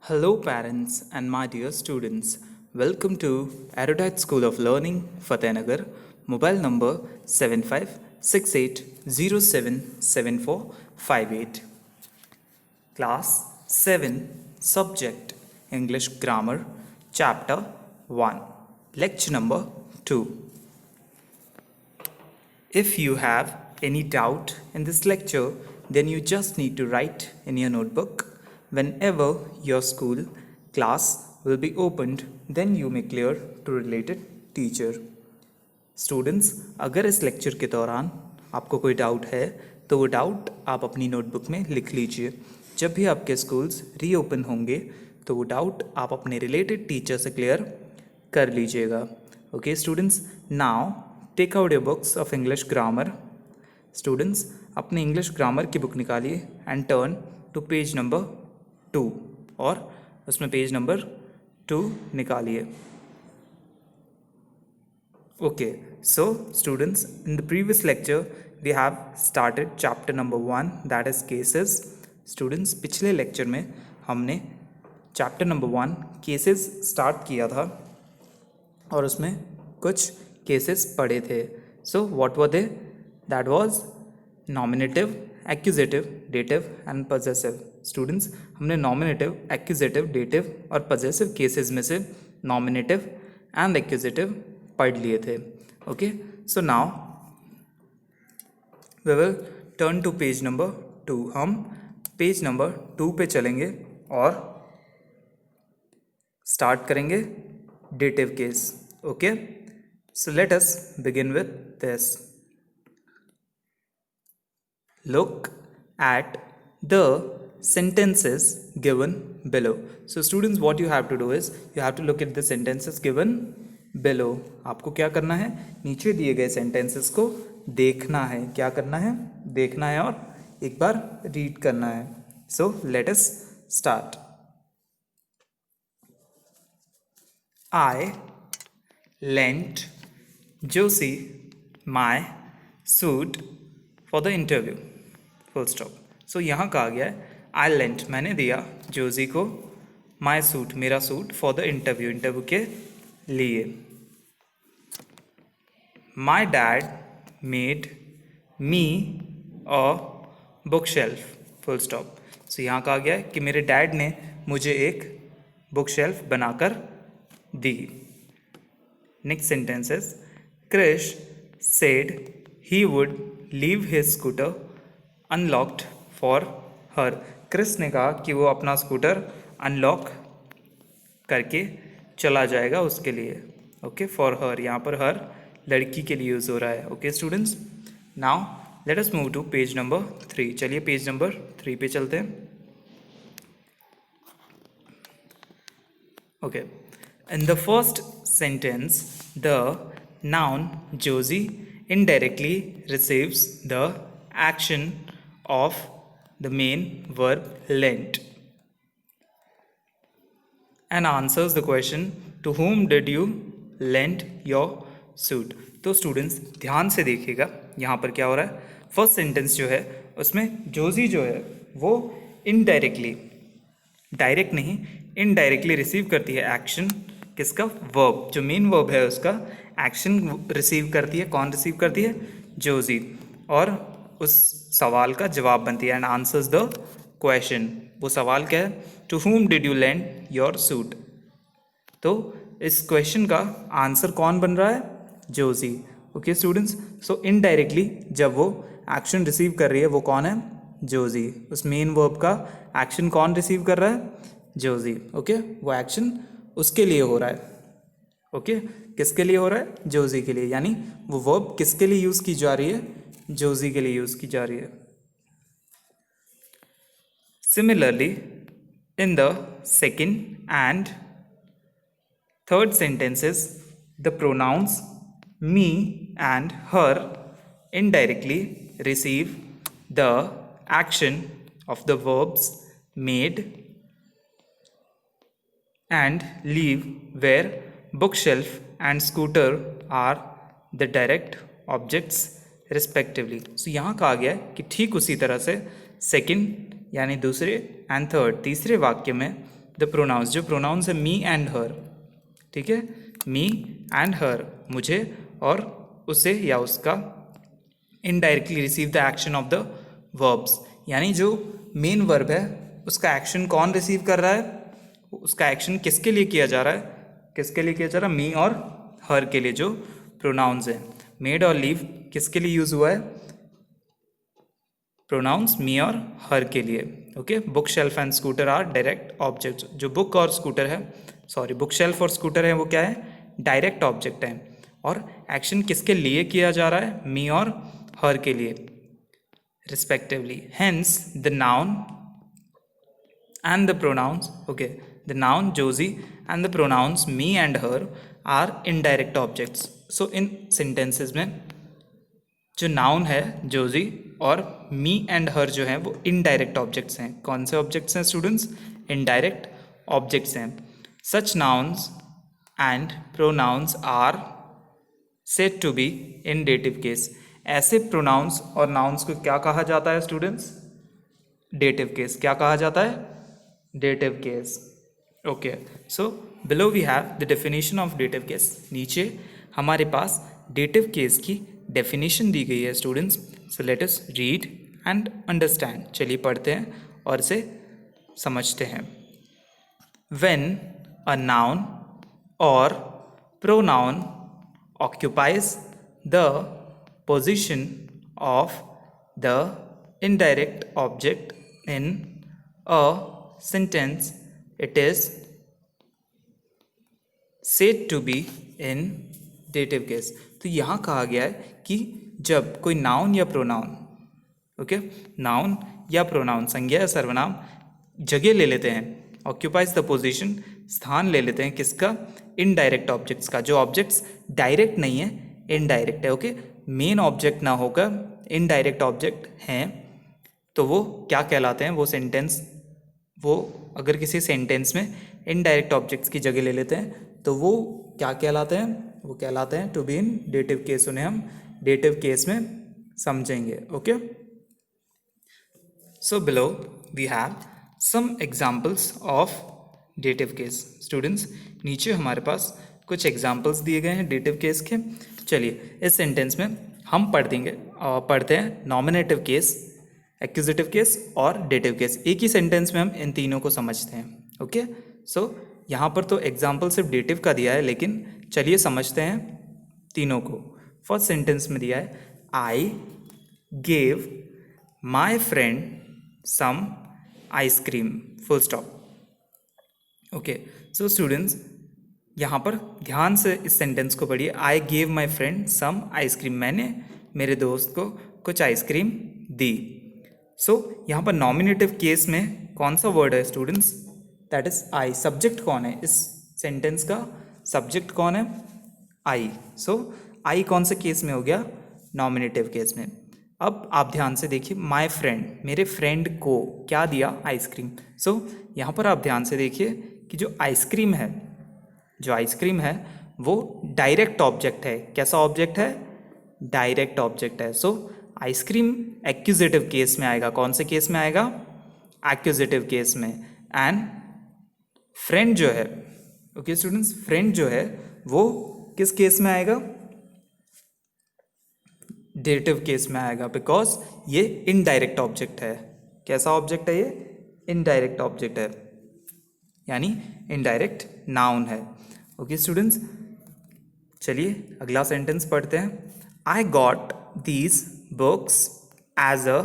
Hello, parents and my dear students. Welcome to Erudite School of Learning, Fatehnagar. Mobile number 7568077458. Class 7, Subject English Grammar, Chapter 1, Lecture number 2. If you have any doubt in this lecture, then you just need to write in your notebook. Whenever your school class will be opened, then you may clear to related teacher. Students, अगर इस lecture के दौरान आपको कोई doubt है तो वो doubt आप अपनी नोटबुक में लिख लीजिए. जब भी आपके स्कूल्स रीओपन होंगे तो वो डाउट आप अपने रिलेटेड टीचर से क्लियर कर लीजिएगा. Okay students, now take out your books of English grammar. Students, अपने इंग्लिश ग्रामर की बुक निकालिए and turn to page number 2 और उसमें पेज नंबर 2 निकालिए. Okay, so students, in the previous lecture we have started chapter number 1, that is cases. Students, पिछले lecture में हमने chapter number 1 cases start किया था और उसमें कुछ केसेस पढ़े थे. So what were they? That was nominative, accusative, dative and possessive. Students, हमने नॉमिनेटिव, एक्यूजेटिव, डेटिव और पजेसिव केसेस में से नॉमिनेटिव एंड एक्यूजेटिव पढ़ लिए थे. Okay, so now we will turn to page number 2. हम पेज नंबर 2 पे चलेंगे और स्टार्ट करेंगे dative case. Okay, so let us begin with this. Look at the sentences given below. So students, what you have to do is you have to look at the sentences given below. आपको क्या करना है? नीचे दिए गए sentences को देखना है. क्या करना है? देखना है और एक बार रीड करना है. So let us start. I lent Josie my suit for the interview. Full stop. So यहाँ कहा गया है आई लेंट, मैंने दिया जोजी को, माई सूट, मेरा suit, for the interview, interview के लिए. My dad made me a bookshelf. Full stop. So यहाँ कहा गया है कि मेरे डैड ने मुझे एक बुक शेल्फ बनाकर दी. Next sentences. Krish said he would leave his scooter unlocked for her. Chris ने कहा कि वो अपना स्कूटर अनलॉक करके चला जाएगा उसके लिए. ओके, फॉर हर, यहाँ पर हर लड़की के लिए यूज़ हो रहा है. Okay students, now let us move to page number 3. चलिए पेज नंबर 3 पे चलते हैं. Okay, in the first sentence the noun Josie indirectly receives the action of the main verb lent and answers the question to whom did you lend your suit. तो students ध्यान से देखिएगा यहाँ पर क्या हो रहा है. फर्स्ट सेंटेंस जो है उसमें जोजी जो है वो इनडायरेक्टली, डायरेक्ट नहीं, इनडायरेक्टली रिसीव करती है एक्शन. किसका? वर्ब. जो मेन वर्ब है उसका एक्शन रिसीव करती है. कौन रिसीव करती है? जोजी. और उस सवाल का जवाब बनती है एंड आंसर्स द क्वेश्चन. वो सवाल क्या है? To whom did you lend your suit. तो इस क्वेश्चन का आंसर कौन बन रहा है? Josie. Okay students, so indirectly जब वो एक्शन रिसीव कर रही है वो कौन है? जोजी. उस मेन वर्ब का एक्शन कौन रिसीव कर रहा है? जोजी. ओके, वो एक्शन उसके लिए हो रहा है. ओके, किसके लिए हो रहा है? जोजी के लिए. यानी वो वर्ब किसके लिए यूज़ की जा रही है? जोजी के लिए यूज़ की जा रही है. Similarly in the second and third sentences the pronounce me and her indirectly receive the action of the verbs made and leave, where bookshelf and scooter are the direct objects respectively. So यहाँ कहा गया है कि ठीक उसी तरह से second यानी दूसरे एंड थर्ड तीसरे वाक्य में द प्रोनाउंस, जो प्रोनाउंस है मी एंड हर, ठीक है, मी एंड हर, मुझे और उसे या उसका, indirectly receive the action of the verbs, यानी जो मेन वर्ब है उसका एक्शन कौन रिसीव कर रहा है, उसका एक्शन किसके लिए किया जा रहा है, किसके लिए किया जा रहा है, मी और हर के लिए, जो प्रोनाउंस है। मेड और लीव किसके लिए यूज हुआ है, प्रोनाउंस मी और हर के लिए। Okay, bookshelf and scooter are direct objects, जो बुक और स्कूटर है, सॉरी बुक शेल्फ और स्कूटर है वो क्या है, डायरेक्ट ऑब्जेक्ट है, और एक्शन किसके लिए किया जा रहा है, मी और हर के लिए respectively. Hence, the noun and the pronouns, okay, the noun Josie and the pronouns me and her are indirect objects. So, in sentences में जो noun है Josie और me and her जो है वो indirect objects हैं। कौन से objects हैं students? Indirect objects हैं। Such nouns and pronouns are said to be in dative case. ऐसे प्रोनाउंस और नाउन्स को क्या कहा जाता है स्टूडेंट्स, डेटिव केस। क्या कहा जाता है, dative case. Okay, so below we have the definition of dative case. नीचे हमारे पास डेटिव केस की डेफिनेशन दी गई है students. So let us read and understand. चलिए पढ़ते हैं और इसे समझते हैं। व्हेन अ नाउन और pronoun occupies the position of the indirect object in a sentence, it is said to be in dative case. तो यहाँ कहा गया है कि जब कोई नाउन या प्रोनाउन, ओके, नाउन या प्रोनाउन, संज्ञा या सर्वनाम जगह ले लेते हैं, ऑक्यूपाइज द पोजीशन, स्थान ले लेते हैं किसका, इनडायरेक्ट ऑब्जेक्ट्स का। जो ऑब्जेक्ट्स डायरेक्ट नहीं है, इनडायरेक्ट है। ओके, मेन ऑब्जेक्ट ना होकर इनडायरेक्ट ऑब्जेक्ट हैं, तो वो क्या कहलाते हैं, वो सेंटेंस, वो अगर किसी सेंटेंस में इनडायरेक्ट ऑब्जेक्ट्स की जगह ले लेते हैं तो वो क्या कहलाते हैं, वो कहलाते हैं to be in dative case. उन्हें हम डेटिव केस में समझेंगे। Okay, so below we have some examples of dative case. Students, नीचे हमारे पास कुछ एग्जाम्पल्स दिए गए हैं डेटिव केस के। चलिए इस सेंटेंस में हम पढ़ते हैं नॉमिनेटिव केस, एक्यूजेटिव केस और डेटिव केस। एक ही सेंटेंस में हम इन तीनों को समझते हैं। ओके, सो यहाँ पर तो एग्जाम्पल सिर्फ डेटिव का दिया है, लेकिन चलिए समझते हैं तीनों को। फर्स्ट सेंटेंस में दिया है I gave my friend some ice cream, full stop. Okay, so students यहाँ पर ध्यान से इस सेंटेंस को पढ़िए। I gave my friend some ice cream, मैंने मेरे दोस्त को कुछ आइसक्रीम दी। सो यहाँ पर नॉमिनेटिव केस में कौन सा वर्ड है students, that is I. Subject कौन है इस सेंटेंस का, सब्जेक्ट कौन है, आई। सो आई कौन से केस में हो गया, नॉमिनेटिव केस में। अब आप ध्यान से देखिए, माई फ्रेंड, मेरे फ्रेंड को क्या दिया, आइसक्रीम। सो यहाँ पर आप ध्यान से देखिए कि जो आइसक्रीम है, जो आइसक्रीम है वो डायरेक्ट ऑब्जेक्ट है। कैसा ऑब्जेक्ट है, डायरेक्ट ऑब्जेक्ट है। सो आइसक्रीम एक्यूजेटिव केस में आएगा। कौन से केस में आएगा, एक्यूजेटिव केस में। एंड फ्रेंड जो है, ओके स्टूडेंट्स, फ्रेंड जो है वो किस केस में आएगा, डेटिव केस में आएगा, बिकॉज ये इनडायरेक्ट ऑब्जेक्ट है। कैसा ऑब्जेक्ट है ये, इनडायरेक्ट ऑब्जेक्ट है, यानी इनडायरेक्ट नाउन है। ओके स्टूडेंट्स, चलिए अगला सेंटेंस पढ़ते हैं। I got these books as a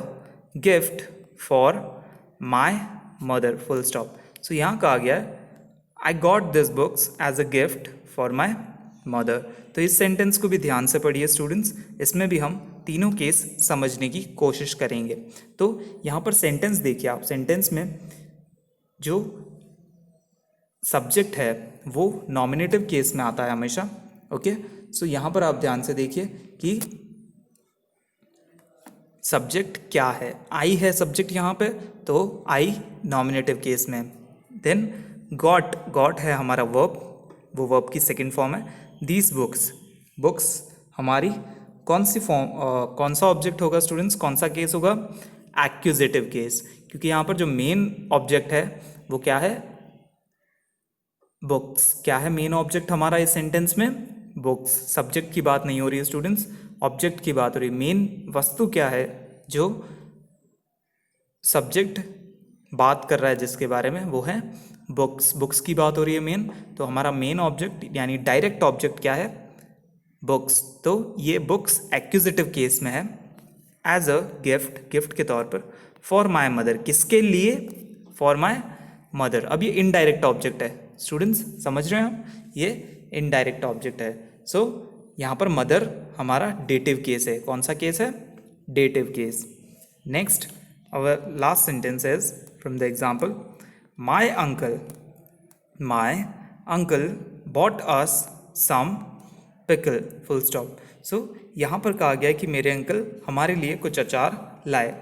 gift for my mother, full stop. So यहाँ कहा गया है I got this books as a gift for my mother. तो इस सेंटेंस को भी ध्यान से पढ़िए स्टूडेंट्स, इसमें भी हम तीनों केस समझने की कोशिश करेंगे। तो यहाँ पर सेंटेंस देखिए आप, सेंटेंस में जो सब्जेक्ट है वो नॉमिनेटिव केस में आता है हमेशा। ओके, सो यहाँ पर आप ध्यान से देखिए कि सब्जेक्ट क्या है, आई है सब्जेक्ट यहाँ पे, तो आई नॉमिनेटिव केस में। देन गॉट, गॉट है हमारा वर्ब, वो वर्ब की सेकंड फॉर्म है। दीज बुक्स, बुक्स हमारी कौन सी फॉर्म, कौन सा ऑब्जेक्ट होगा स्टूडेंट्स, कौन सा केस होगा, एक्यूजेटिव केस, क्योंकि यहाँ पर जो मेन ऑब्जेक्ट है वो क्या है, बुक्स। क्या है मेन ऑब्जेक्ट हमारा इस सेंटेंस में? बुक्स। सब्जेक्ट की बात नहीं हो रही है स्टूडेंट्स, ऑब्जेक्ट की बात हो रही है। मेन वस्तु क्या है जो सब्जेक्ट बात कर रहा है जिसके बारे में, वो है बुक्स। बुक्स की बात हो रही है मेन, तो हमारा मेन ऑब्जेक्ट यानी डायरेक्ट ऑब्जेक्ट क्या है? बुक्स। तो ये बुक्स एक्यूजेटिव केस में है। एज अ गिफ्ट, गिफ्ट के तौर पर। फॉर माई मदर, किसके लिए? For my mother. अब ये इनडायरेक्ट ऑब्जेक्ट है स्टूडेंट्स, समझ रहे हैं हम? ये इनडायरेक्ट ऑब्जेक्ट है। सो यहाँ पर मदर हमारा डेटिव केस है। कौन सा केस है? Dative case. Next, our last sentence is from the example, my uncle bought us some pickle, full stop. So यहाँ पर कहा गया है कि मेरे अंकल हमारे लिए कुछ अचार लाए।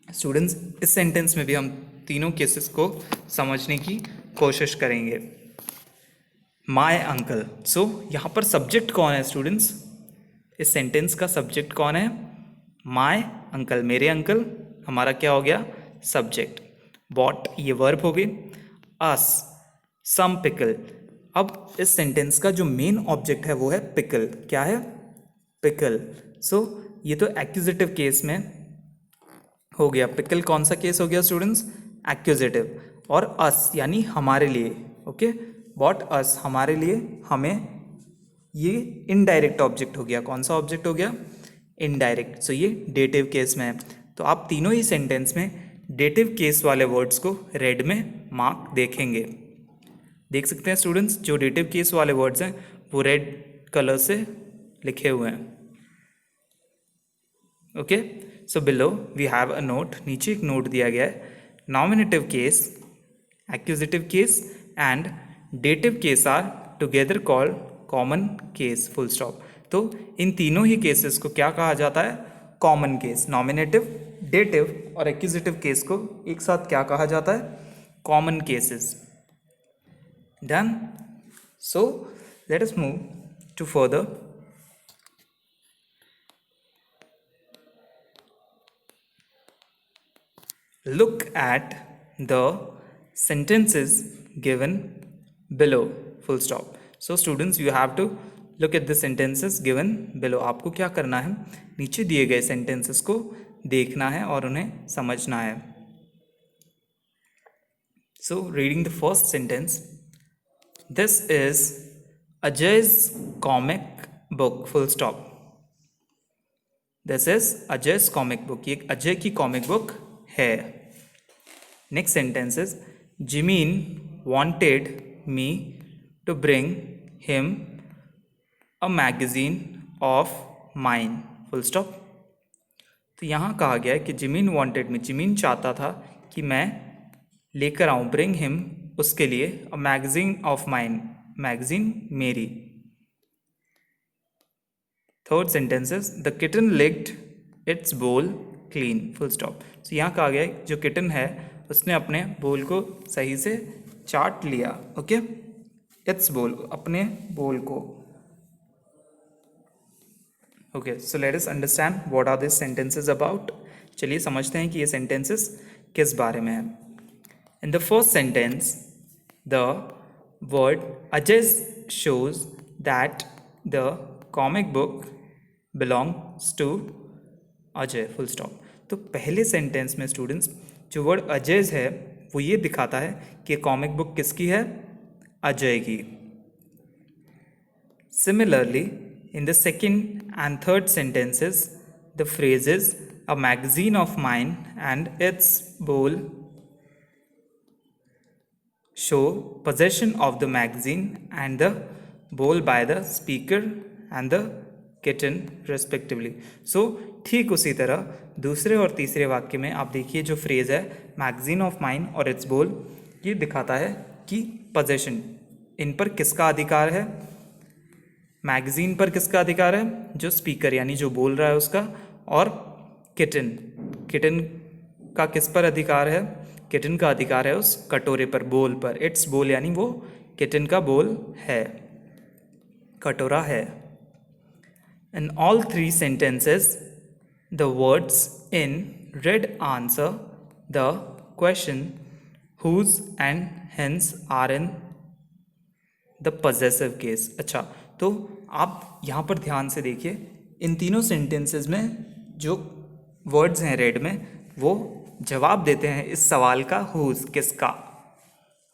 स्टूडेंट्स, इस सेंटेंस में भी हम तीनों केसेस को समझने की कोशिश करेंगे। माय अंकल, सो यहाँ पर सब्जेक्ट कौन है स्टूडेंट्स? इस सेंटेंस का सब्जेक्ट कौन है? माय अंकल, मेरे अंकल हमारा क्या हो गया? सब्जेक्ट। बॉट ये वर्ब हो गई। अस सम पिकल। अब इस सेंटेंस का जो मेन ऑब्जेक्ट है वो है पिकल। क्या है? पिकल। सो ये तो एक्यूजेटिव केस में हो गया। पिकल कौन सा केस हो गया स्टूडेंट्स? एक्यूजेटिव। और अस यानी हमारे लिए। ओके, बॉट अस हमारे लिए, हमें, ये इनडायरेक्ट ऑब्जेक्ट हो गया। कौन सा ऑब्जेक्ट हो गया? इनडायरेक्ट। सो ये डेटिव केस में है। तो आप तीनों ही सेंटेंस में डेटिव केस वाले वर्ड्स को रेड में मार्क देखेंगे। देख सकते हैं स्टूडेंट्स, जो डेटिव केस वाले वर्ड्स हैं वो रेड कलर से लिखे हुए हैं। Okay, so below we have a note. नीचे एक नोट दिया गया है। Nominative case, accusative case and dative case are together called common case, full stop. तो इन तीनों ही केसेस को क्या कहा जाता है? Common case. नॉमिनेटिव, डेटिव और एक्यूजेटिव केस को एक साथ क्या कहा जाता है? Common cases. Done. So let us move to further. Look at the sentences given below, full stop. So students, you have to look at the sentences given below. आपको क्या करना है? नीचे दिए गए sentences को देखना है और उन्हें समझना है। So reading the first sentence, this is Ajay's comic book, full stop. This is Ajay's comic book. ये अजय की comic book है। Next sentence is Jimin wanted me to bring him a magazine of mine, full stop. तो यहाँ कहा गया है कि Jimin wanted me, Jimin चाहता था कि मैं लेकर आऊँ, bring him उसके लिए, a magazine of mine, magazine मेरी। Third sentence is the kitten licked its bowl clean, full stop. तो यहाँ कहा गया है जो किटन है उसने अपने बोल को सही से चाट लिया। ओके, इट्स बोल, अपने बोल को। Okay, so let us understand what are this sentences about. चलिए समझते हैं कि ये सेंटेंसेस किस बारे में है। In the first sentence the word Ajay shows that the comic book belongs to Ajay, full stop. तो पहले सेंटेंस में स्टूडेंट्स जो वर्ड अजय है वो ये दिखाता है कि कॉमिक बुक किसकी है? अजय की। Similarly in the second and third sentences the phrases a magazine of mine and it's बोल show possession of the magazine and the bowl by the speaker and the kitten respectively. So ठीक उसी तरह दूसरे और तीसरे वाक्य में आप देखिए जो फ्रेज है मैगजीन ऑफ माइन और इट्स बोल, ये दिखाता है कि possession, इन पर किसका अधिकार है? मैगजीन पर किसका अधिकार है? जो स्पीकर यानी जो बोल रहा है उसका। और किटन, किटन का किस पर अधिकार है? किटन का अधिकार है उस कटोरे पर, बोल पर। इट्स बोल यानी वो किटन का बोल है, कटोरा है। In all three sentences the words in red answer the question whose and hence are in the possessive case. अच्छा, तो आप यहाँ पर ध्यान से देखिए, इन तीनों सेंटेंसेस में जो वर्ड्स हैं रेड में, वो जवाब देते हैं इस सवाल का, हुज किसका।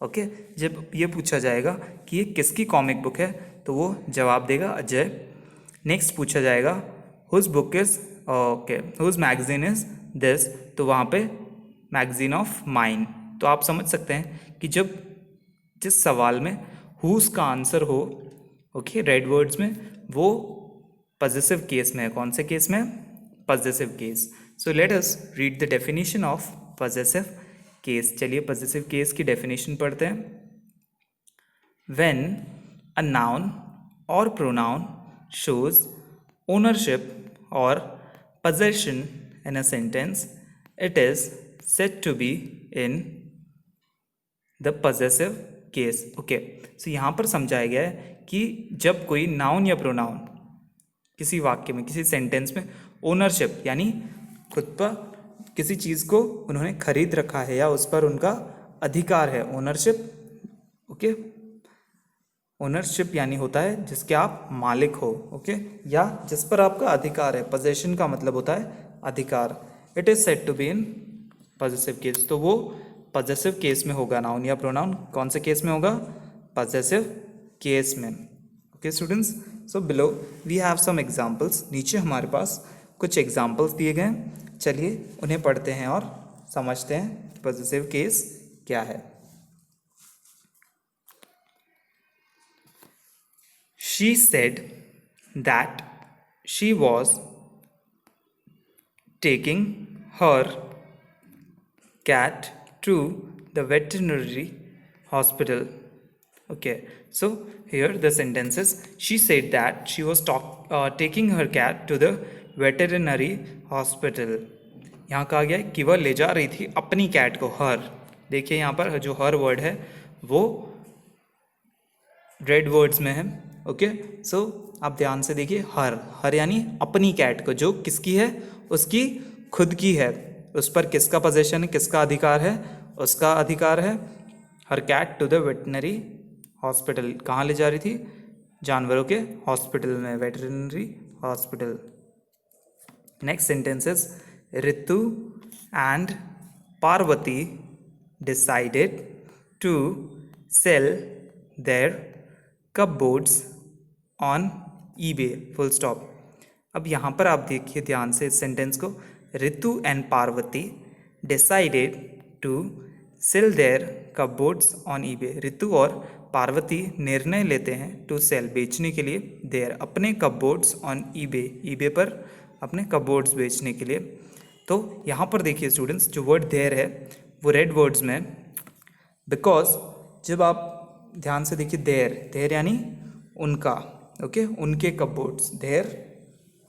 ओके, जब ये पूछा जाएगा कि ये किसकी कॉमिक बुक है, तो वो जवाब देगा अजय। नेक्स्ट पूछा जाएगा whose book is, okay, whose magazine is this, तो वहाँ पे मैगजीन ऑफ माइन। तो आप समझ सकते हैं कि जब जिस सवाल में हुज का आंसर हो, ओके, रेड वर्ड्स में, वो पजेसिव केस में है। कौन से केस में? Possessive case. So let us read the definition of possessive case. चलिए पजेसिव केस की डेफिनेशन पढ़ते हैं। व्हेन अ नाउन और प्रोनाउन शोज ओनरशिप और possession in a sentence, it is said to be in the possessive case. Okay, so यहाँ पर समझाया गया है कि जब कोई नाउन या प्रोनाउन किसी वाक्य में, किसी सेंटेंस में ओनरशिप यानी खुद पर किसी चीज़ को उन्होंने खरीद रखा है या उस पर उनका अधिकार है, ओनरशिप। ओके, ओनरशिप यानी होता है जिसके आप मालिक हो, ओके, या जिस पर आपका अधिकार है। पोजेशन का मतलब होता है अधिकार। It is said to be in possessive case, तो वो पॉजेसिव केस में होगा नाउन या प्रोनाउन। कौन से केस में होगा? पॉजेसिव केस में। Okay students, so below we have some examples. नीचे हमारे पास कुछ एग्जांपल्स दिए गए हैं, चलिए उन्हें पढ़ते हैं और समझते हैं कि पॉजेसिव केस क्या है। She said that she was taking her cat to the veterinary hospital. Okay, so here the sentence is, she said that she was taking her cat to the veterinary hospital. यहाँ कहा गया है कि वह ले जा रही थी अपनी कैट को। हर, देखिए यहाँ पर जो हर वर्ड है वो रेड वर्ड्स में है। ओके, सो आप ध्यान से देखिए, हर यानी अपनी कैट को, जो किसकी है? उसकी खुद की है। उस पर किसका पोजेशन है, किसका अधिकार है? उसका अधिकार है। Her cat to the veterinary hospital, कहाँ ले जा रही थी? जानवरों के हॉस्पिटल में, veterinary hospital. Next sentence is, Ritu and Parvati decided to sell their cupboards on eBay, full stop. अब यहाँ पर आप देखिए ध्यान से इस सेंटेंस को, Ritu and Parvati decided to sell their cupboards on eBay. Ritu और पार्वती निर्णय लेते हैं टू सेल, बेचने के लिए, देयर, अपने कपबोर्ड्स ऑन ईबे, ईबे पर अपने कपबोर्ड्स बेचने के लिए। तो यहाँ पर देखिए स्टूडेंट्स, जो वर्ड देयर है वो रेड वर्ड्स में, बिकॉज जब आप ध्यान से देखिए, देयर यानी उनका, ओके, उनके कपबोर्ड्स, देयर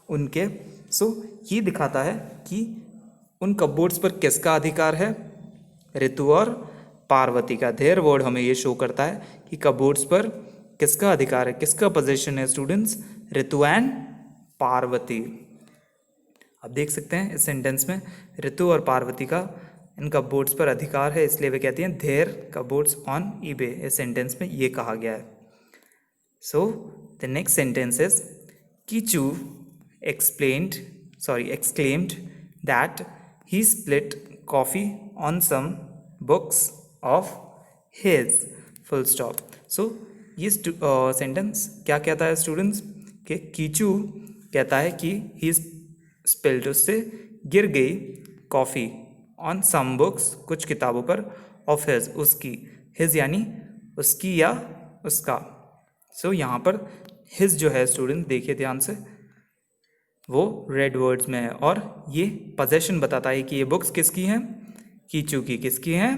उनके। सो ये दिखाता है कि उन कपबोर्ड्स पर किसका अधिकार है? ऋतु और पार्वती का। देयर वर्ड हमें ये शो करता है कि कपबोर्ड्स पर किसका अधिकार है, किसका पोजीशन है स्टूडेंट्स? Ritu and Parvati. आप देख सकते हैं इस सेंटेंस में ऋतु और पार्वती का इन कपबोर्ड्स पर अधिकार है, इसलिए वे कहती हैं देयर कपबोर्ड्स ऑन ईबे। इस सेंटेंस में ये कहा गया है। So the next sentence is, Kichu exclaimed that he spilled coffee on some books of his, full stop. So ये सेंटेंस क्या कहता है स्टूडेंट्स? कि कीचू कहता है कि ही स्पिल्ड, उससे गिर गई, कॉफ़ी ऑन सम बुक्स, कुछ किताबों पर, ऑफ हिज, उसकी, हिज यानी उसकी या उसका। सो यहाँ पर हिज जो है स्टूडेंट, देखिए ध्यान से, वो रेड वर्ड्स में है और ये पोजेशन बताता है कि ये बुक्स किसकी हैं? कीचू की। किसकी हैं?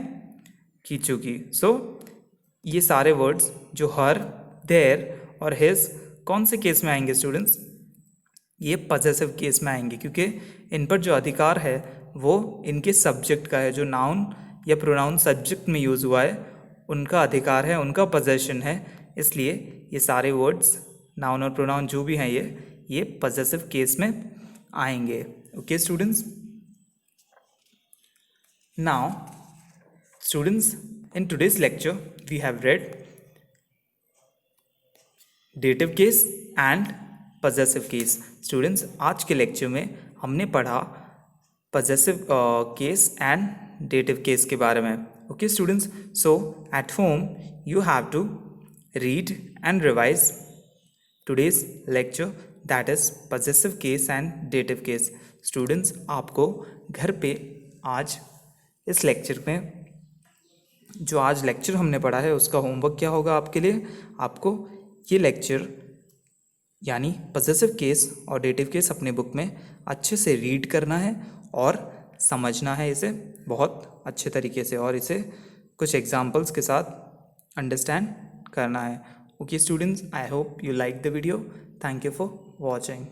कीचू की। सो ये सारे वर्ड्स जो हर, देयर और हिज कौन से केस में आएंगे स्टूडेंट्स? ये पॉजेसिव केस में आएंगे, क्योंकि इन पर जो अधिकार है वो इनके सब्जेक्ट का है। जो नाउन या प्रोनाउन सब्जेक्ट में यूज़ हुआ है उनका अधिकार है, उनका पोजेशन है, इसलिए ये सारे वर्ड्स, नाउन और प्रोनाउन जो भी हैं ये पॉजेसिव केस में आएंगे। Okay students, now students In today's lecture, we have read dative case and possessive case. Students, आज के लेक्चर में हमने पढ़ा possessive case and dative case के बारे में. Okay students, so at home you have to read and revise today's lecture, that is possessive case and dative case. Students, आपको घर पे आज इस लेक्चर में जो आज लेक्चर हमने पढ़ा है उसका होमवर्क क्या होगा आपके लिए. आपको ये लेक्चर यानी पजेसिव केस और डेटिव केस अपने बुक में अच्छे से रीड करना है और समझना है इसे बहुत अच्छे तरीके से, और इसे कुछ एग्जाम्पल्स के साथ अंडरस्टैंड करना है. Okay students, I hope you like the video. Thank you for watching.